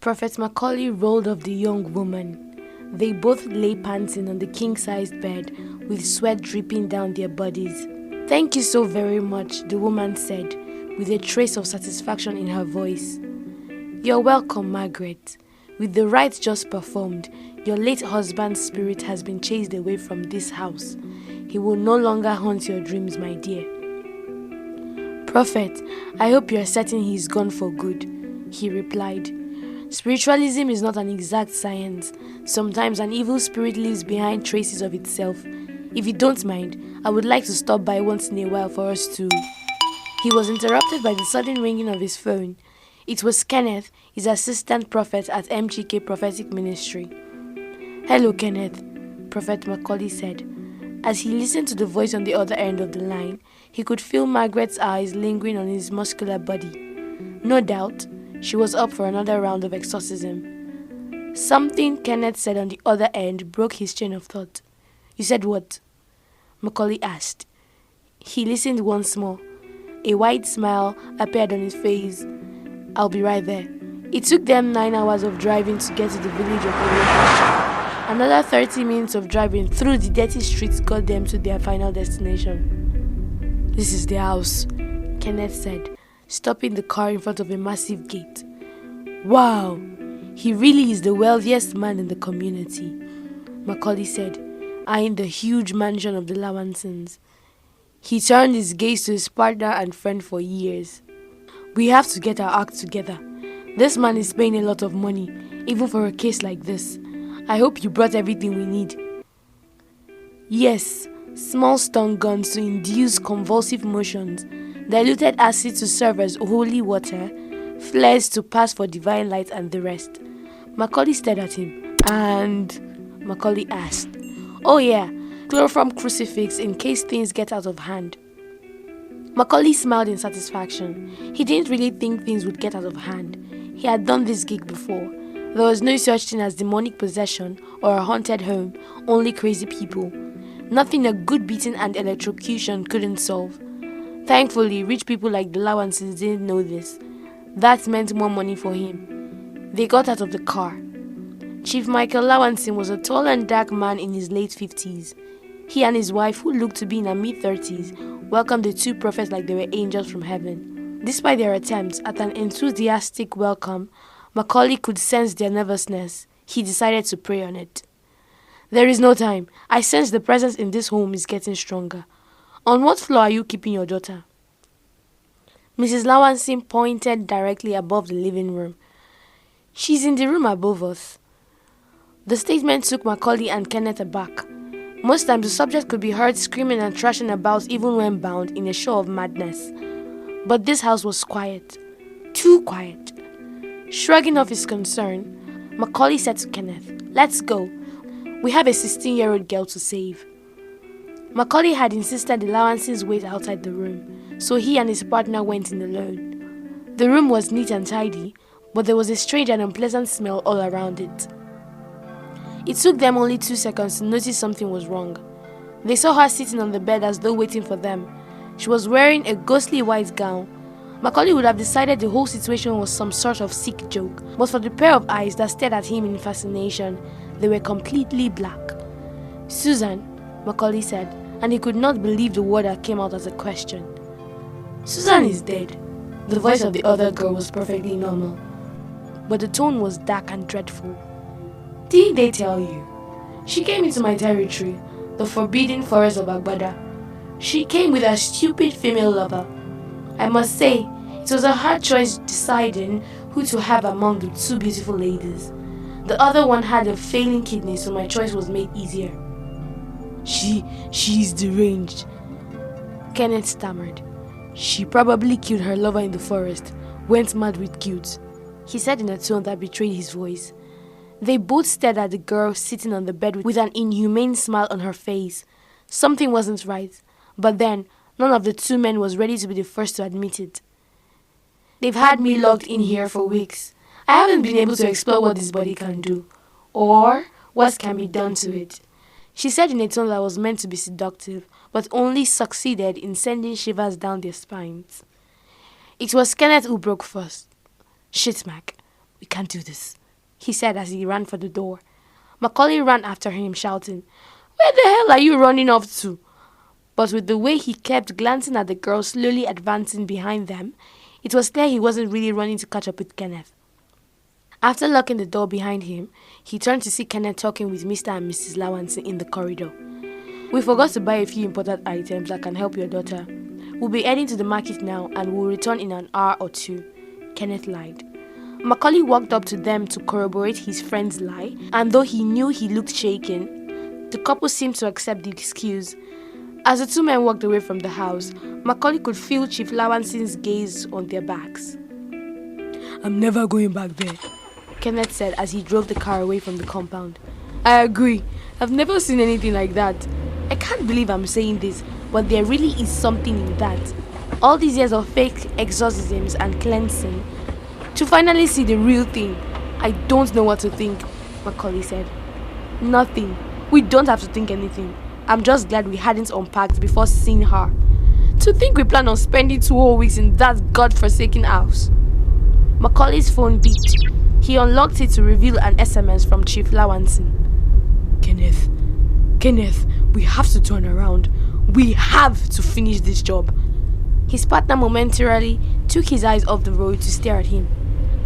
Prophet Macaulay rolled off the young woman. They both lay panting on the king-sized bed, with sweat dripping down their bodies. "Thank you so very much," the woman said, with a trace of satisfaction in her voice. "You're welcome, Margaret. With the rites just performed, your late husband's spirit has been chased away from this house. He will no longer haunt your dreams, my dear." "Prophet, I hope you're certain he's gone for good," he replied. "Spiritualism is not an exact science. Sometimes an evil spirit leaves behind traces of itself. If you don't mind, I would like to stop by once in a while for us to..." He was interrupted by the sudden ringing of his phone. It was Kenneth, his assistant prophet at MGK Prophetic Ministry. "Hello, Kenneth," Prophet Macaulay said. As he listened to the voice on the other end of the line, he could feel Margaret's eyes lingering on his muscular body. No doubt, she was up for another round of exorcism. Something Kenneth said on the other end broke his chain of thought. "You said what?" Macaulay asked. He listened once more. A wide smile appeared on his face. "I'll be right there." It took them 9 hours of driving to get to the village of Oregon. Another 30 minutes of driving through the dirty streets got them to their final destination. "This is the house," Kenneth said, stopping the car in front of a massive gate. "Wow, he really is the wealthiest man in the community," Macaulay said, eyeing the huge mansion of the Lawansons. He turned his gaze to his partner and friend for years. "We have to get our act together. This man is paying a lot of money, even for a case like this. I hope you brought everything we need." "Yes, small stun guns to induce convulsive motions, diluted acid to serve as holy water, flares to pass for divine light, and the rest." Macaulay stared at him. "And?" Macaulay asked. "Oh yeah, chloroform crucifix in case things get out of hand." Macaulay smiled in satisfaction. He didn't really think things would get out of hand. He had done this gig before. There was no such thing as demonic possession or a haunted home, only crazy people. Nothing a good beating and electrocution couldn't solve. Thankfully, rich people like the Lawansons didn't know this. That meant more money for him. They got out of the car. Chief Michael Lawanson was a tall and dark man in his late 50s. He and his wife, who looked to be in her mid-30s, welcomed the two prophets like they were angels from heaven. Despite their attempts at an enthusiastic welcome, Macaulay could sense their nervousness. He decided to pray on it. "There is no time. I sense the presence in this home is getting stronger. On what floor are you keeping your daughter?" Mrs. Lawanson pointed directly above the living room. "She's in the room above us." The statement took Macaulay and Kenneth aback. Most times the subject could be heard screaming and thrashing about even when bound in a show of madness. But this house was quiet. Too quiet. Shrugging off his concern, Macaulay said to Kenneth, "Let's go. We have a 16-year-old girl to save." Macaulay had insisted the Lawansons wait outside the room, so he and his partner went in alone. The room was neat and tidy, but there was a strange and unpleasant smell all around it. It took them only 2 seconds to notice something was wrong. They saw her sitting on the bed as though waiting for them. She was wearing a ghostly white gown. Macaulay would have decided the whole situation was some sort of sick joke, but for the pair of eyes that stared at him in fascination, they were completely black. "Susan," Macaulay said, and he could not believe the word that came out as a question. "Susan is dead." The voice of the other girl was perfectly normal, but the tone was dark and dreadful. "Didn't they tell you? She came into my territory, the forbidden forest of Agbada. She came with a stupid female lover. I must say, it was a hard choice deciding who to have among the two beautiful ladies. The other one had a failing kidney, so my choice was made easier." She's deranged," Kenneth stammered. "She probably killed her lover in the forest, went mad with guilt," he said in a tone that betrayed his voice. They both stared at the girl sitting on the bed with an inhumane smile on her face. Something wasn't right, but then none of the two men was ready to be the first to admit it. "They've had me locked in here for weeks. I haven't been able to explore what this body can do, or what can be done to it," she said in a tone that was meant to be seductive, but only succeeded in sending shivers down their spines. It was Kenneth who broke first. "Shit, Mac. "We can't do this," he said as he ran for the door. Macaulay ran after him, shouting, "Where the hell are you running off to?" But with the way he kept glancing at the girl slowly advancing behind them, it was clear he wasn't really running to catch up with Kenneth. After locking the door behind him, he turned to see Kenneth talking with Mr. and Mrs. Lawanson in the corridor. "We forgot to buy a few important items that can help your daughter. We'll be heading to the market now and we'll return in an hour or two," Kenneth lied. Macaulay walked up to them to corroborate his friend's lie, and though he knew he looked shaken, the couple seemed to accept the excuse. As the two men walked away from the house, Macaulay could feel Chief Lawanson's gaze on their backs. "I'm never going back there," Kenneth said as he drove the car away from the compound. "I agree. I've never seen anything like that. I can't believe I'm saying this, but there really is something in that. All these years of fake exorcisms and cleansing, to finally see the real thing. I don't know what to think," Macaulay said. "Nothing. We don't have to think anything. I'm just glad we hadn't unpacked before seeing her. To think we plan on spending 2 whole weeks in that godforsaken house." Macaulay's phone beeped. He unlocked it to reveal an SMS from Chief Lawanson. Kenneth, we have to turn around. We have to finish this job." His partner momentarily took his eyes off the road to stare at him.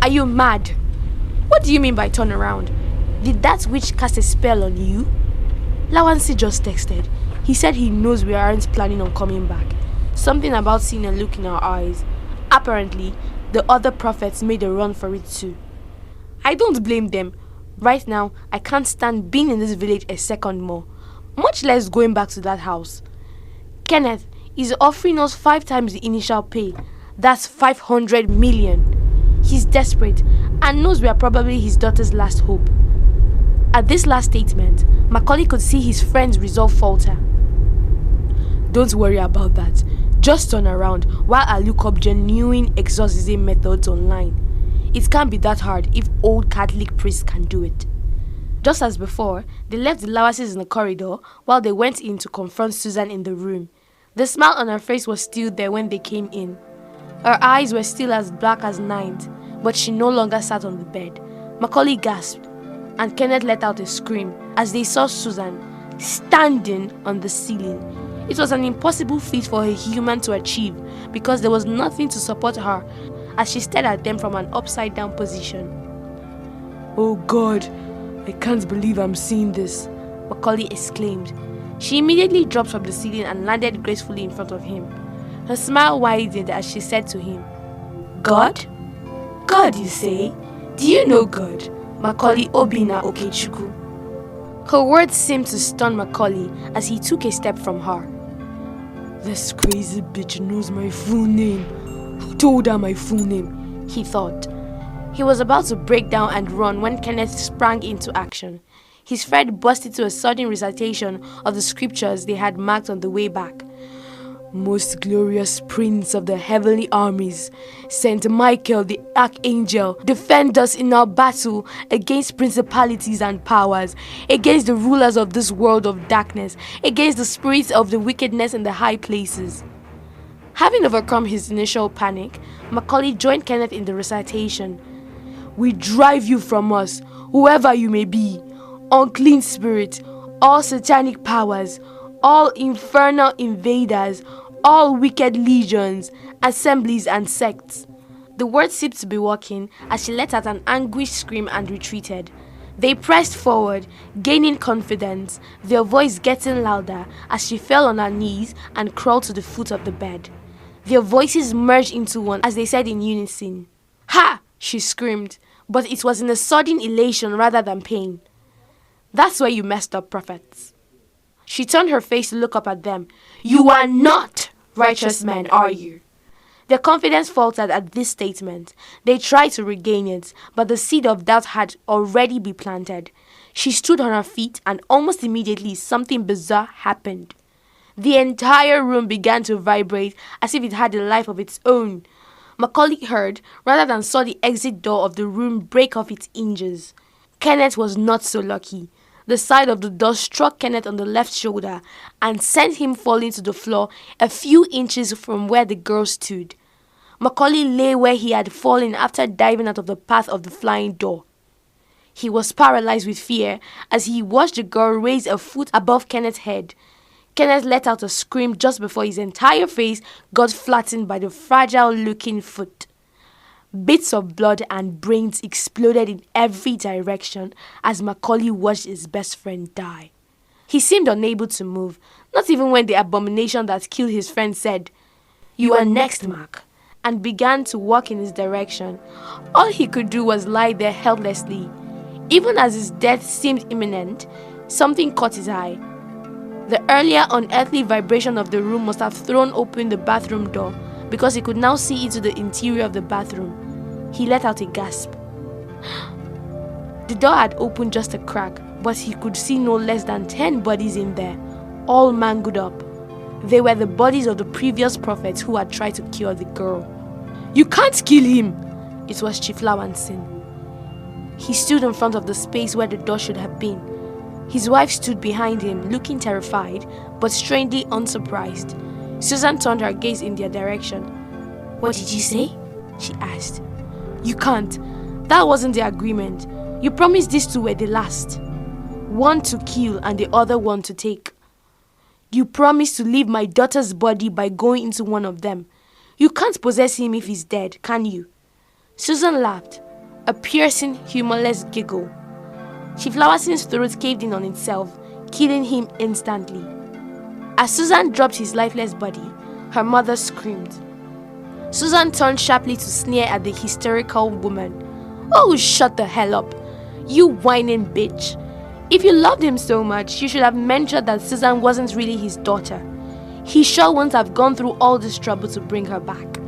"Are you mad? What do you mean by turn around? Did that witch cast a spell on you?" Lawanson just texted. He said he knows we aren't planning on coming back. Something about seeing a look in our eyes. Apparently, the other prophets made a run for it too. I don't blame them. Right now, I can't stand being in this village a second more, much less going back to that house. Kenneth is offering us 5 times the initial pay. That's 500 million. He's desperate and knows we are probably his daughter's last hope. At this last statement, Macaulay could see his friend's resolve falter. "Don't worry about that. Just turn around while I look up genuine exorcism methods online. It can't be that hard if old Catholic priests can do it." Just as before, they left the Lawases in the corridor while they went in to confront Susan in the room. The smile on her face was still there when they came in. Her eyes were still as black as night, but she no longer sat on the bed. Macaulay gasped, and Kenneth let out a scream as they saw Susan standing on the ceiling. It was an impossible feat for a human to achieve because there was nothing to support her as she stared at them from an upside-down position. "Oh God, I can't believe I'm seeing this," Macaulay exclaimed. She immediately dropped from the ceiling and landed gracefully in front of him. Her smile widened as she said to him, "God? God, you say? Do you know God? Macaulay Obina Okechukwu." Her words seemed to stun Macaulay as he took a step from her. "This crazy bitch knows my full name. Who told her my full name?" he thought. He was about to break down and run when Kenneth sprang into action. His friend burst into a sudden recitation of the scriptures they had marked on the way back. "Most glorious Prince of the heavenly armies, Saint Michael the Archangel, defend us in our battle against principalities and powers, against the rulers of this world of darkness, against the spirits of the wickedness in the high places." Having overcome his initial panic, Macaulay joined Kenneth in the recitation. "We drive you from us, whoever you may be, unclean spirit, all satanic powers, all infernal invaders, all wicked legions, assemblies and sects." The words seemed to be working as she let out an anguished scream and retreated. They pressed forward, gaining confidence, their voice getting louder as she fell on her knees and crawled to the foot of the bed. Their voices merged into one as they said in unison, "Ha!" she screamed, but it was in a sudden elation rather than pain. "That's where you messed up, prophets." She turned her face to look up at them. "You are not righteous men, are you?" Their confidence faltered at this statement. They tried to regain it, but the seed of doubt had already been planted. She stood on her feet and almost immediately something bizarre happened. The entire room began to vibrate as if it had a life of its own. Macaulay heard, rather than saw, the exit door of the room break off its hinges. Kenneth was not so lucky. The side of the door struck Kenneth on the left shoulder and sent him falling to the floor a few inches from where the girl stood. Macaulay lay where he had fallen after diving out of the path of the flying door. He was paralyzed with fear as he watched the girl raise a foot above Kenneth's head. Kenneth let out a scream just before his entire face got flattened by the fragile-looking foot. Bits of blood and brains exploded in every direction as Macaulay watched his best friend die. He seemed unable to move, not even when the abomination that killed his friend said, "You are next, Mac," and began to walk in his direction. All he could do was lie there helplessly. Even as his death seemed imminent, something caught his eye. The earlier unearthly vibration of the room must have thrown open the bathroom door because he could now see into the interior of the bathroom. He let out a gasp. The door had opened just a crack, but he could see no less than 10 bodies in there, all mangled up. They were the bodies of the previous prophets who had tried to cure the girl. "You can't kill him!" It was Chief Lawanson. He stood in front of the space where the door should have been. His wife stood behind him, looking terrified, but strangely unsurprised. Susan turned her gaze in their direction. "What did you say?" she asked. "You can't. That wasn't the agreement. You promised these two were the last. One to kill and the other one to take. You promised to leave my daughter's body by going into one of them. You can't possess him if he's dead, can you?" Susan laughed, a piercing, humorless giggle. Chief Lawanson's throat caved in on itself, killing him instantly. As Susan dropped his lifeless body, her mother screamed. Susan turned sharply to sneer at the hysterical woman. "Oh, shut the hell up, you whining bitch. If you loved him so much, you should have mentioned that Susan wasn't really his daughter. He sure wouldn't have gone through all this trouble to bring her back."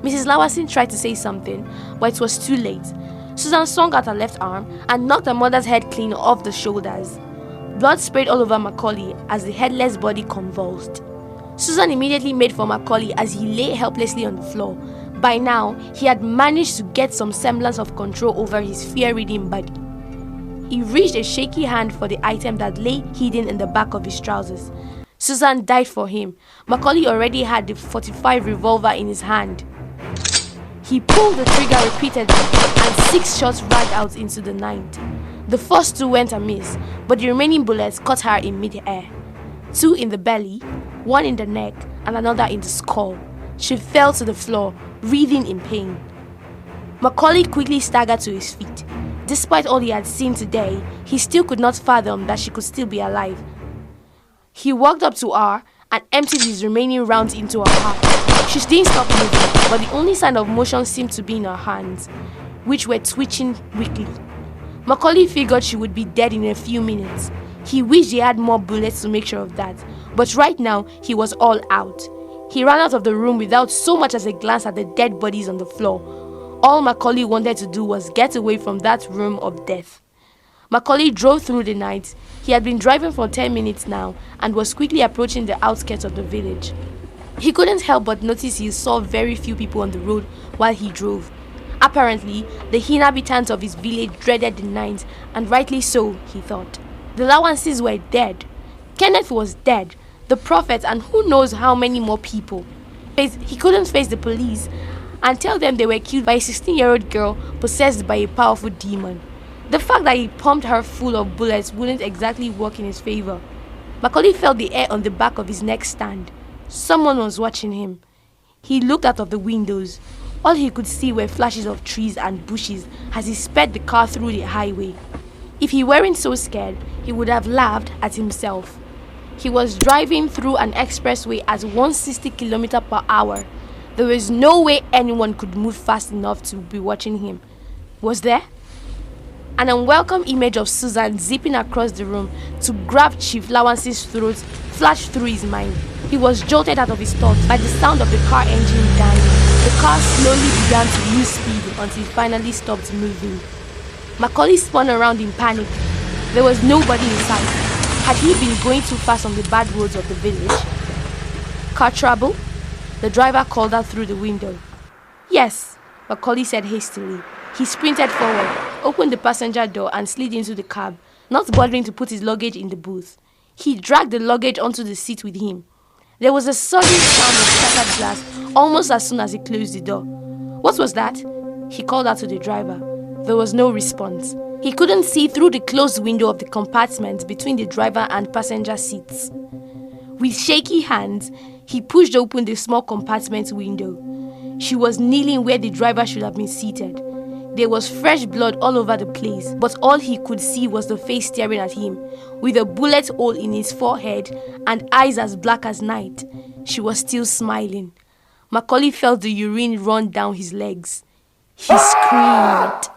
Mrs. Lawanson tried to say something, but it was too late. Susan swung out her left arm and knocked her mother's head clean off the shoulders. Blood sprayed all over Macaulay as the headless body convulsed. Susan immediately made for Macaulay as he lay helplessly on the floor. By now, he had managed to get some semblance of control over his fear-ridden body. He reached a shaky hand for the item that lay hidden in the back of his trousers. Susan died for him. Macaulay already had the .45 revolver in his hand. He pulled the trigger repeatedly and 6 shots rang out into the night. The first 2 went amiss, but the remaining bullets caught her in mid-air. 2 in the belly, 1 in the neck, and another in the skull. She fell to the floor, writhing in pain. Macaulay quickly staggered to his feet. Despite all he had seen today, he still could not fathom that she could still be alive. He walked up to her and emptied his remaining rounds into her heart. She didn't stop moving, but the only sign of motion seemed to be in her hands, which were twitching weakly. Macaulay figured she would be dead in a few minutes. He wished he had more bullets to make sure of that, but right now he was all out. He ran out of the room without so much as a glance at the dead bodies on the floor. All Macaulay wanted to do was get away from that room of death. Macaulay drove through the night. He had been driving for 10 minutes now and was quickly approaching the outskirts of the village. He couldn't help but notice he saw very few people on the road while he drove. Apparently, the inhabitants of his village dreaded the night, and rightly so, he thought. The Lawansons were dead. Kenneth was dead, the prophet, and who knows how many more people. He couldn't face the police and tell them they were killed by a 16-year-old girl possessed by a powerful demon. The fact that he pumped her full of bullets wouldn't exactly work in his favor. Macaulay felt the air on the back of his neck stand. Someone was watching him. He looked out of the windows. All he could see were flashes of trees and bushes as he sped the car through the highway. If he weren't so scared, he would have laughed at himself. He was driving through an expressway at 160 km/h. There was no way anyone could move fast enough to be watching him. Was there? An unwelcome image of Susan zipping across the room to grab Chief Lawanson's throat flashed through his mind. He was jolted out of his thoughts by the sound of the car engine dying. The car slowly began to lose speed until it finally stopped moving. Macaulay spun around in panic. There was nobody in sight. Had he been going too fast on the bad roads of the village? Car trouble? The driver called out through the window. "Yes," Macaulay said hastily. He sprinted forward, opened the passenger door and slid into the cab, not bothering to put his luggage in the booth. He dragged the luggage onto the seat with him. There was a sudden sound of shattered glass. almost as soon as he closed the door. "What was that?" he called out to the driver. There was no response. He couldn't see through the closed window of the compartment between the driver and passenger seats. With shaky hands, he pushed open the small compartment window. She was kneeling where the driver should have been seated. There was fresh blood all over the place, but all he could see was the face staring at him, with a bullet hole in his forehead and eyes as black as night. She was still smiling. Macaulay felt the urine run down his legs. He screamed.